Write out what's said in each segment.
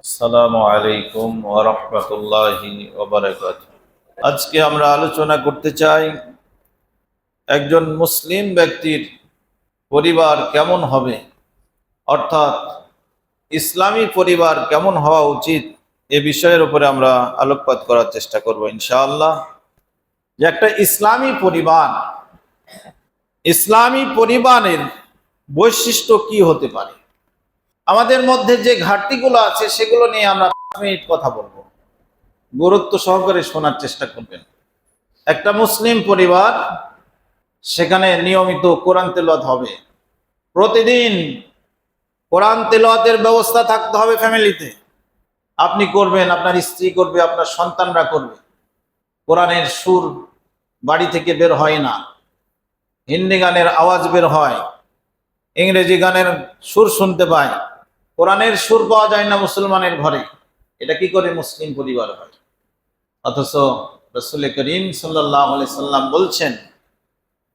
আসসালামু আলাইকুম ওয়া রাহমাতুল্লাহি ওয়া বারাকাতুহু। আজকে আমরা আলোচনা করতে চাই একজন মুসলিম ব্যক্তির পরিবার কেমন হবে, অর্থাৎ ইসলামী পরিবার কেমন হওয়া উচিত এ বিষয়ের উপরে আমরা আলোকপাত করার চেষ্টা করব ইনশাআল্লাহ। যে একটা ইসলামী পরিবারের বৈশিষ্ট্য কি হতে পারে, আমাদের মধ্যে যে ঘাটতিগুলো আছে সেগুলো নিয়ে আমরা 5 মিনিট কথা বলবো। গুরুত্ব সহকারে শোনার চেষ্টা করবেন। একটা মুসলিম পরিবার, সেখানে নিয়মিত কোরআন তেলাওয়াত হবে, প্রতিদিন কোরআন তেলাওয়াতের ব্যবস্থা থাকতে হবে ফ্যামিলিতে। আপনি করবেন, আপনার স্ত্রী করবে, আপনার সন্তানরা করবে। কোরআনের সুর বাড়ি থেকে বের হয় না, হিন্দি গানের আওয়াজ বের হয়, ইংরেজি গানের সুর শুনতে পায়, কোরআনের সুর পাওয়া যায় না মুসলমানের ঘরে। এটা কি করে মুসলিম পরিবার হয়? অথচ রাসূল করিম সাল্লাল্লাহু আলাইহি সাল্লাম বলছেন,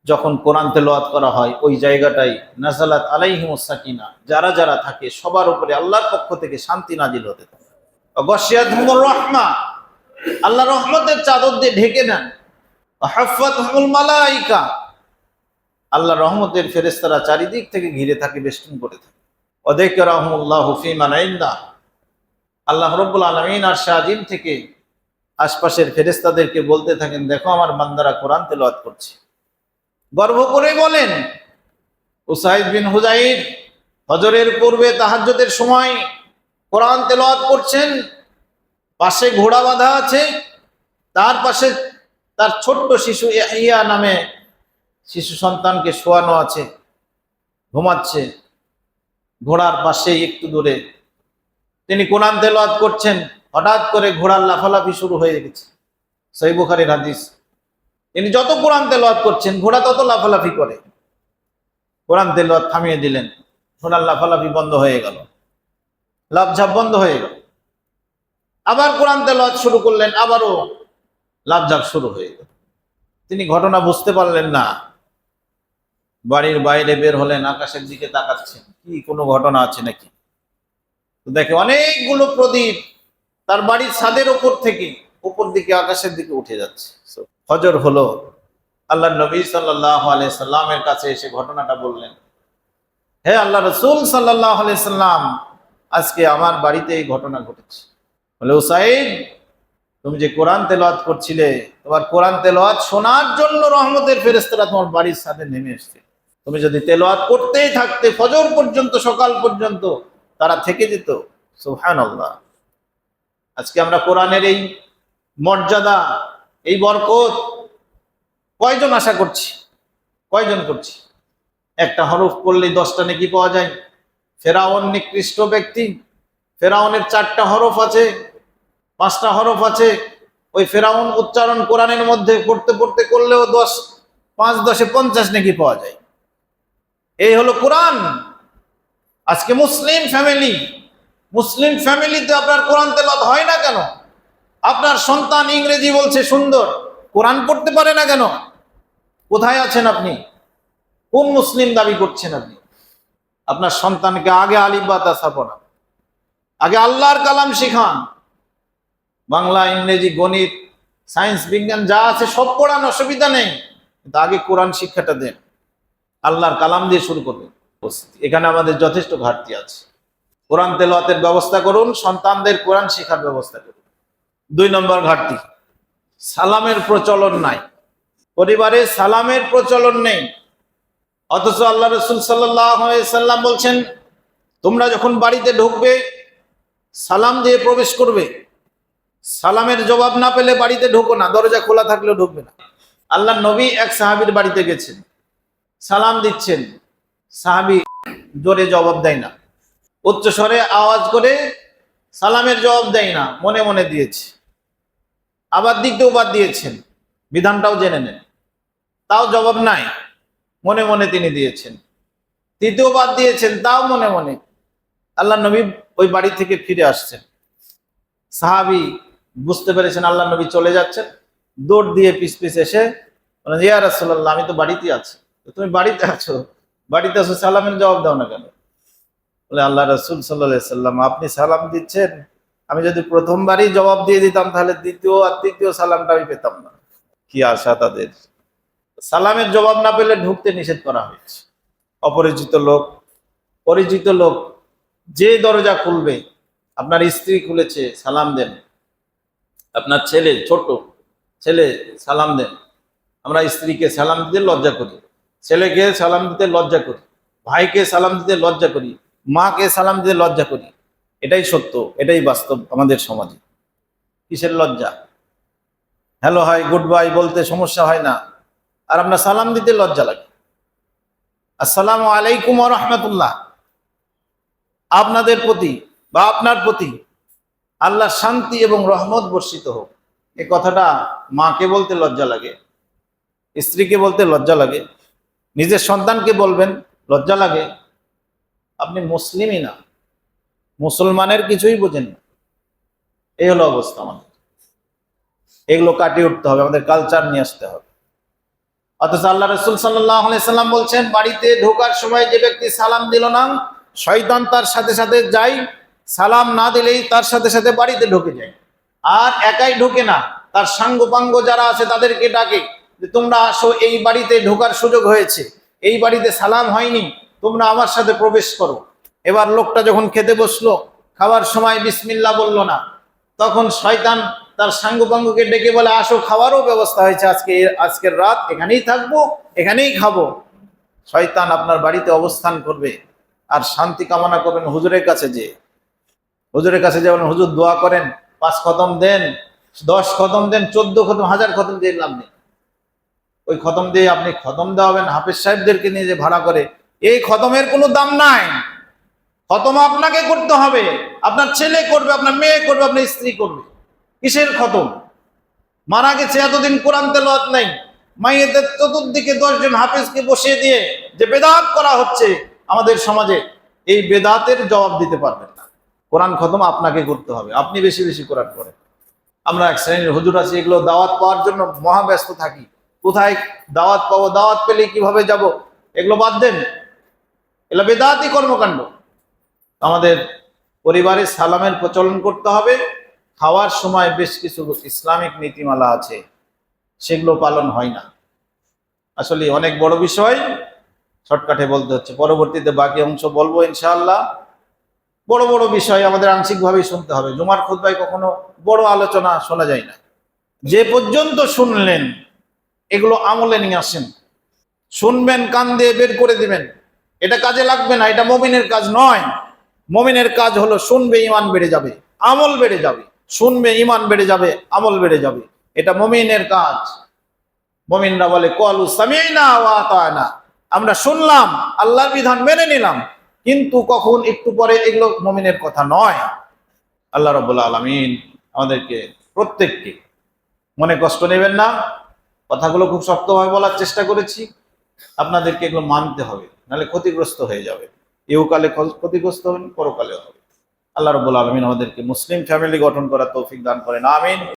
যখন কোরআন তেলাওয়াত করা হয় ওই জায়গাটাই নাযালাত আলাইহিমুস সাকিনা, যারা যারা থাকে সবার উপরে আল্লাহর পক্ষ থেকে শান্তি নাজিল হতে থাকে। গাশিয়াতহুমুর রাহমা, আল্লাহ রহমতের চাদর দিয়ে ঢেকে নেন। হাফাতহুমুল মালাইকা, আল্লাহ রহমতের ফেরেশতারা চারিদিক থেকে ঘিরে থাকে, বেষ্টন করে থাকে। ওয়াযাকারাহুমুল্লাহু ফী মান ইনদা, আল্লাহ রাব্বুল আলামিন আর শাহিন থেকে আশপাশের ফেরেশতাদেরকে বলতে থাকেন, দেখো আমার বান্দারা কোরআন তেলাওয়াত করছে। গর্ব করে বলেন, উসাইদ বিন হুযাইর ফজরের পূর্বে তাহাজ্জুদের সময় কোরআন তেলাওয়াত করছেন, পাশে ঘোড়া বাঁধা আছে, তার পাশে তার ছোট্ট শিশু ইয়াহইয়া নামে শিশু সন্তানকে শোয়ানো আছে, ঘুমাচ্ছে ঘোড়ার পাশে একটু দূরে। তিনি কোরআন তেলাওয়াত করছেন, হঠাৎ করে ঘোড়ার লাফালাফি শুরু হয়ে গেছে। সহিহ বুখারীর হাদিস। তিনি যত কোরআন তেলাওয়াত করছেন ঘোড়া তত লাফালাফি করে। কোরআন তেলাওয়াত থামিয়ে দিলেন, ঘোড়ার লাফালাফি বন্ধ হয়ে গেল, লাফঝাপ বন্ধ হয়ে গেল। আবার কোরআন তেলাওয়াত শুরু করলেন, আবারও লাফঝাপ শুরু হয়ে গেল। তিনি ঘটনা বুঝতে পারলেন না, বাড়ির বাইরে বের হলেন, আকাশের দিকে তাকাচ্ছেন, কি কোনো ঘটনা আছে নাকি। তো দেখে অনেকগুলো প্রদীপ তার বাড়ির ছাদের উপর থেকে উপর দিকে আকাশের দিকে উঠে যাচ্ছে। ফজর হলো, আল্লাহ নবী সাল্লাল্লাহু আলাইহি সাল্লামের কাছে এসে ঘটনাটা বললেন, হে আল্লাহ রাসূল সাল্লাল্লাহু আলাইহি সাল্লাম, আজকে আমার বাড়িতে এই ঘটনা ঘটেছে। বলে, উসাইদ, তুমি যে কোরআন তেলাওয়াত করছিলে, তোমার কোরআন তেলাওয়াত শোনার জন্য রহমতের ফেরেশতারা তোমার বাড়ির ছাদে নেমে এসেছে। তুমি যদি তেলাওয়াত করতেই থাকতে ফজর পর্যন্ত, সকাল পর্যন্ত, তারা থেকে যেত। সুবহানাল্লাহ। আজকে আমরা কোরআনের এই মর্যাদা, এই বরকত কয়জন আশা করছি, কয়জন করছি? একটা হরফ পড়লে 10টা নেকি পাওয়া যায়। ফেরাউন নিকৃষ্ট ব্যক্তি, ফেরাউনের 4টা হরফ আছে, 5টা হরফ আছে। ওই ফেরাউন উচ্চারণ কোরআনের মধ্যে পড়তে পড়তে করলেও 10, 5 10 50 নেকি পাওয়া যায়। এই হলো কোরআন। আজকে মুসলিম ফ্যামিলিতে আপনার কোরআন তেলাওয়াত হয় না কেন? আপনার সন্তান ইংরেজি বলছে সুন্দর, কোরআন পড়তে পারে না কেন? কোথায় আছেন আপনি? কোন মুসলিম দাবি করছেন আপনি? আপনার সন্তানকে আগে আলিফ বা তা পড়ান, আগে আল্লাহর কালাম শিখান। বাংলা, ইংরেজি, গণিত, সায়েন্স, বিজ্ঞান যা আছে সব পড়ান, অসুবিধা নেই, কিন্তু আগে কোরআন শিক্ষাটা দেন। আল্লাহর কালাম দিয়ে শুরু করবেন। এখানে আমাদের যথেষ্ট ঘাটতি আছে। কোরআন তেলাওয়াতের ব্যবস্থা করুন, সন্তানদের কোরআন শেখার ব্যবস্থা করুন। 2 নম্বর ঘাটতি, সালামের প্রচলন নাই। পরিবারে সালামের প্রচলন নেই। অথচ আল্লাহ রাসূল সাল্লাল্লাহু আলাইহি সাল্লাম বলছেন, তোমরা যখন বাড়িতে ঢুকবে সালাম দিয়ে প্রবেশ করবে। সালামের জবাব না পেলে বাড়িতে ঢুকো না, দরজা খোলা থাকলেও ঢুকবে না। আল্লাহ নবী এক সাহাবীর বাড়িতে গেছেন, সালাম দিচ্ছেন, সাহাবী জোরে জবাব দেয় না, উচ্চ স্বরে আওয়াজ করে সালামের জবাব দেয় না, মনে মনে দিয়েছে। আবার দ্বিতীয়বার দিয়েছেন, বিধানটাও জেনে নেন, তাও জবাব নাই, মনে মনে তিনি দিয়েছেন। তৃতীয়বার দিয়েছেন, তাও মনে মনে। আল্লাহ নবী ওই বাড়ি থেকে ফিরে আসছেন, সাহাবী বুঝতে পেরেছেন আল্লাহ নবী চলে যাচ্ছেন, দৌড় দিয়ে পিছ পিছ এসে বলেন, ইয়া রাসূলুল্লাহ, আমি তো বাড়িতে আছি। তুমি বাড়িতে আছো, সালামের জবাব দাও না কেন? বলে, আল্লাহ রাসূল সাল্লাল্লাহু আলাইহি সাল্লাম, আপনি সালাম দিচ্ছেন, আমি যদি প্রথমবারই জবাব দিয়ে দিতাম তাহলে দ্বিতীয় আর তৃতীয় সালামটা আমি পেতাম না। কি আশা তাদের। সালামের জবাব না পেলে ঢুকতে নিষেধ করা হয়েছে। অপরিচিত লোক, পরিচিত লোক যে দরজা খুলবে, আপনার স্ত্রী খুলেছে সালাম দেন, আপনার ছেলে, ছোট ছেলে সালাম দেন। আমরা স্ত্রীকে সালাম দিতে লজ্জা করি, ছেলেকে সালাম দিতে লজ্জা করি, ভাইকে সালাম দিতে লজ্জা করি, মাকে সালাম দিতে লজ্জা করি। এটাই সত্য, এটাই বাস্তব আমাদের সমাজে। কিসের লজ্জা? হ্যালো হাই গুড বাই বলতে সমস্যা হয় না, আর আপনার সালাম দিতে লজ্জা লাগে। আসসালামু আলাইকুম ওয়া রাহমাতুল্লাহ, আপনাদের প্রতি বা আপনার প্রতি আল্লাহর শান্তি এবং রহমত বর্ষিত হোক, এই কথাটা মাকে বলতে লজ্জা লাগে, স্ত্রীকে বলতে লজ্জা লাগে, নিজের সন্তানকে বলবেন লজ্জা লাগে। আপনি মুসলিমই না, মুসলমানের কিছুই বোঝেন না। এই হলো অবস্থা আমাদের। এগুলো কাটিয়ে উঠতে হবে, আমাদের কালচার নিয়ে আসতে হবে। অথচ আল্লাহ রাসূল সাল্লাল্লাহু আলাইহি সাল্লাম বলছেন, বাড়িতে ঢোকার সময় যে ব্যক্তি সালাম দিল না, শয়তান তার সাথে সাথে যায়, সালাম না দিলেই তার সাথে সাথে বাড়িতে ঢুকে যায়। আর একাই ঢোকে না, তার সাঙ্গপাঙ্গ যারা আছে তাদেরকে ডাকে যে তোমরা আসো, এই বাড়িতে ঢোকার সুযোগ হয়েছে, এই বাড়িতে সালাম হয়নি, তোমরা আমার সাথে প্রবেশ করো। এবার লোকটা যখন খেতে বসলো, খাওয়ার সময় বিসমিল্লাহ বলল না, তখন শয়তান তার সাঙ্গপাঙ্গকে ডেকে বলে আসো, খাওয়ারও ব্যবস্থা হয়েছে, আজকের রাত এখানেই থাকবো, এখানেই খাবো। শয়তান আপনার বাড়িতে অবস্থান করবে আর শান্তি কামনা করবেন হুজুরের কাছে। যে হুজুরের কাছে যেমন হুজুর দোয়া করেন, 5 খতম দেন, 10 খতম দেন, 14 খতম, 1000 খতম দিয়ে লাভ নেই। ওই খতম দিয়ে আপনি খতম দেওয়াবেন হাফেজ সাহেবদেরকে নিয়ে যে ভাড়া করে, এই খতমের কোনো দাম নাই। খতম আপনাকে করতে হবে, আপনার ছেলে করবে, আপনার মেয়ে করবে, আপনার স্ত্রী করবে। কিসের খতম? মারা গেছে এতদিন কোরআন তেলাওয়াত নাই, মাইয়েদের চতুর্দিকে 10 জন হাফেজকে বসিয়ে দিয়ে যে বেদাত করা হচ্ছে আমাদের সমাজে, এই বেদাতের জবাব দিতে পারবেন না। কোরআন খতম আপনাকে করতে হবে, আপনি বেশি বেশি কোরআন করেন। আমরা এক শ্রেণীর হুজুর আছি, এগুলো দাওয়াত পাওয়ার জন্য মহাব্যস্ত থাকি। কোথায় দাওয়াত পাবো, দাওয়াত পেলে কিভাবে যাব, এগুলো বাদ দেন, এগুলো বেদাতি কর্মকাণ্ড। আমাদের পরিবারে সালামের প্রচলন করতে হবে। খাওয়ার সময় বেশ কিছু ইসলামিক নীতিমালা আছে, সেগুলো পালন হয় না। আসলে অনেক বড় বিষয়, শর্টকাটে বলতে হচ্ছে, পরবর্তীতে বাকি অংশ বলবো ইনশাআল্লাহ। বড় বড় বিষয় আমাদের আংশিকভাবেই শুনতে হবে। জুমার খুতবায় কখনো বড় আলোচনা শোনা যায় না। যে পর্যন্ত শুনলেন এগুলো আমলে নিয়ে আসেন। শুনবেন, কান দিয়ে বের করে দিবেন, এটা কাজে লাগবে না, এটা মুমিনের কাজ নয়। মুমিনের কাজ হলো শুনবে, ঈমান বেড়ে যাবে, আমল বেড়ে যাবে। শুনবে, ঈমান বেড়ে যাবে, আমল বেড়ে যাবে, এটা মুমিনের কাজ। মুমিনরা বলে ক্বালু সামি'না ওয়া আতা'না, আমরা শুনলাম, আল্লাহর বিধান মেনে নিলাম, কিন্তু কখন একটু পরে এগুলো মুমিনের কথা নয়। আল্লাহ রাব্বুল আলামিন আমাদেরকে প্রত্যেককে, মনে কষ্ট নেবেন না, কথাগুলো খুব শক্তভাবে বলার চেষ্টা করেছি, আপনাদেরকে এগুলো মানতে হবে, নাহলে ক্ষতিগ্রস্ত হয়ে যাবে। ইহকালে ক্ষতিগ্রস্ত হবেন, পরকালেও হবে। আল্লাহ রাব্বুল আলামিন আমাদেরকে মুসলিম ফ্যামিলি গঠন করার তৌফিক দান করেন, আমিন।